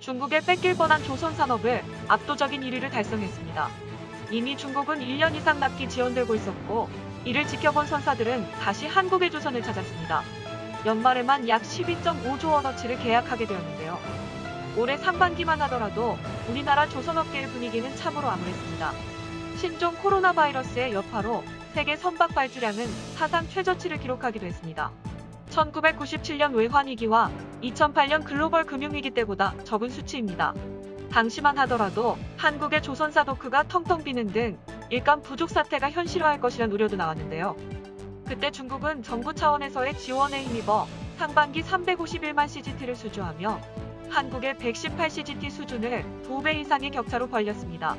중국에 뺏길 뻔한 조선산업을 압도적인 1위를 달성했습니다. 이미 중국은 1년 이상 납기 지연되고 있었고 이를 지켜본 선사들은 다시 한국의 조선을 찾았습니다. 연말에만 약 12.5조 원어치를 계약하게 되었는데요. 올해 상반기만 하더라도 우리나라 조선업계의 분위기는 참으로 암울했습니다. 신종 코로나 바이러스의 여파로 세계 선박 발주량은 사상 최저치를 기록하기도 했습니다. 1997년 외환위기와 2008년 글로벌 금융위기 때보다 적은 수치입니다. 당시만 하더라도 한국의 조선사 도크가 텅텅 비는 등 일감 부족 사태가 현실화할 것이란 우려도 나왔는데요. 그때 중국은 정부 차원에서의 지원에 힘입어 상반기 351만 CGT를 수주하며 한국의 118 CGT 수준을 2배 이상의 격차로 벌렸습니다.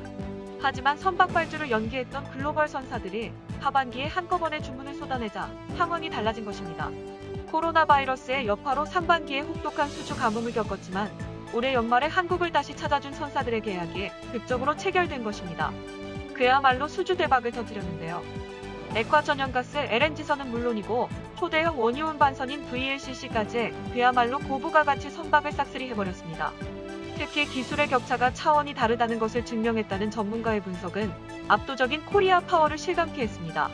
하지만 선박 발주를 연기했던 글로벌 선사들이 하반기에 한꺼번에 주문을 쏟아내자 상황이 달라진 것입니다. 코로나 바이러스의 여파로 상반기에 혹독한 수주 가뭄을 겪었지만 올해 연말에 한국을 다시 찾아준 선사들의 계약이 극적으로 체결된 것입니다. 그야말로 수주 대박을 터뜨렸는데요. 액화 천연가스 LNG선은 물론이고 초대형 원유운 반선인 VLCC까지 그야말로 고부가 가치 선박을 싹쓸이 해버렸습니다. 특히 기술의 격차가 차원이 다르다는 것을 증명했다는 전문가의 분석은 압도적인 코리아 파워를 실감케 했습니다.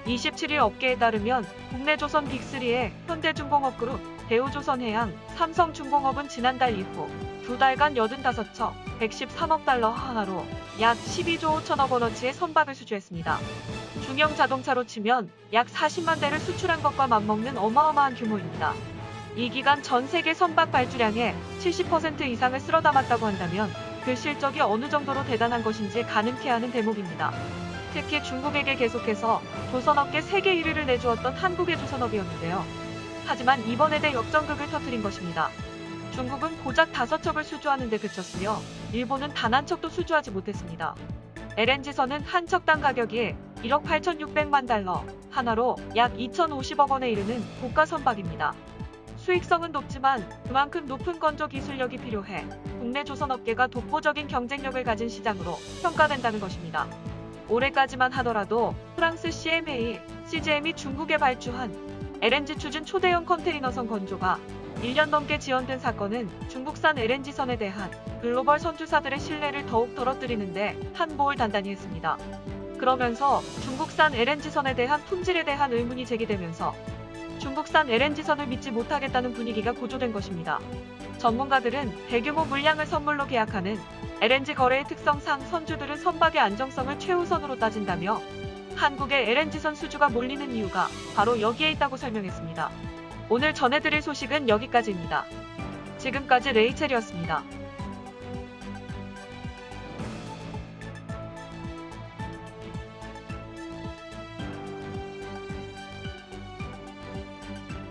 27일 업계에 따르면 국내 조선 빅3의 현대중공업그룹, 대우조선해양, 삼성중공업은 지난달 이후 2달간 85척, 113억 달러 하나로 약 12조 5천억 원어치의 선박을 수주했습니다. 중형 자동차로 치면 약 40만 대를 수출한 것과 맞먹는 어마어마한 규모입니다. 이 기간 전 세계 선박 발주량의 70% 이상을 쓸어 담았다고 한다면 그 실적이 어느 정도로 대단한 것인지 가늠케 하는 대목입니다. 특히 중국에게 계속해서 조선업계 세계 1위를 내주었던 한국의 조선업이었는데요. 하지만 이번에 대역전극을 터뜨린 것입니다. 중국은 고작 5척을 수주하는 데 그쳤으며 일본은 단 한 척도 수주하지 못했습니다. LNG선은 한 척당 가격이 1억 8,600만 달러, 하나로 약 2,050억 원에 이르는 고가 선박입니다. 수익성은 높지만 그만큼 높은 건조 기술력이 필요해 국내 조선업계가 독보적인 경쟁력을 가진 시장으로 평가된다는 것입니다. 올해까지만 하더라도 프랑스 CMA, CGM이 중국에 발주한 LNG 추진 초대형 컨테이너선 건조가 1년 넘게 지연된 사건은 중국산 LNG선에 대한 글로벌 선주사들의 신뢰를 더욱 떨어뜨리는데 한몫을 단단히 했습니다. 그러면서 중국산 LNG선에 대한 품질에 대한 의문이 제기되면서 중국산 LNG선을 믿지 못하겠다는 분위기가 고조된 것입니다. 전문가들은 대규모 물량을 선물로 계약하는 LNG 거래의 특성상 선주들은 선박의 안정성을 최우선으로 따진다며 한국의 LNG선 수주가 몰리는 이유가 바로 여기에 있다고 설명했습니다. 오늘 전해드릴 소식은 여기까지입니다. 지금까지 레이첼이었습니다.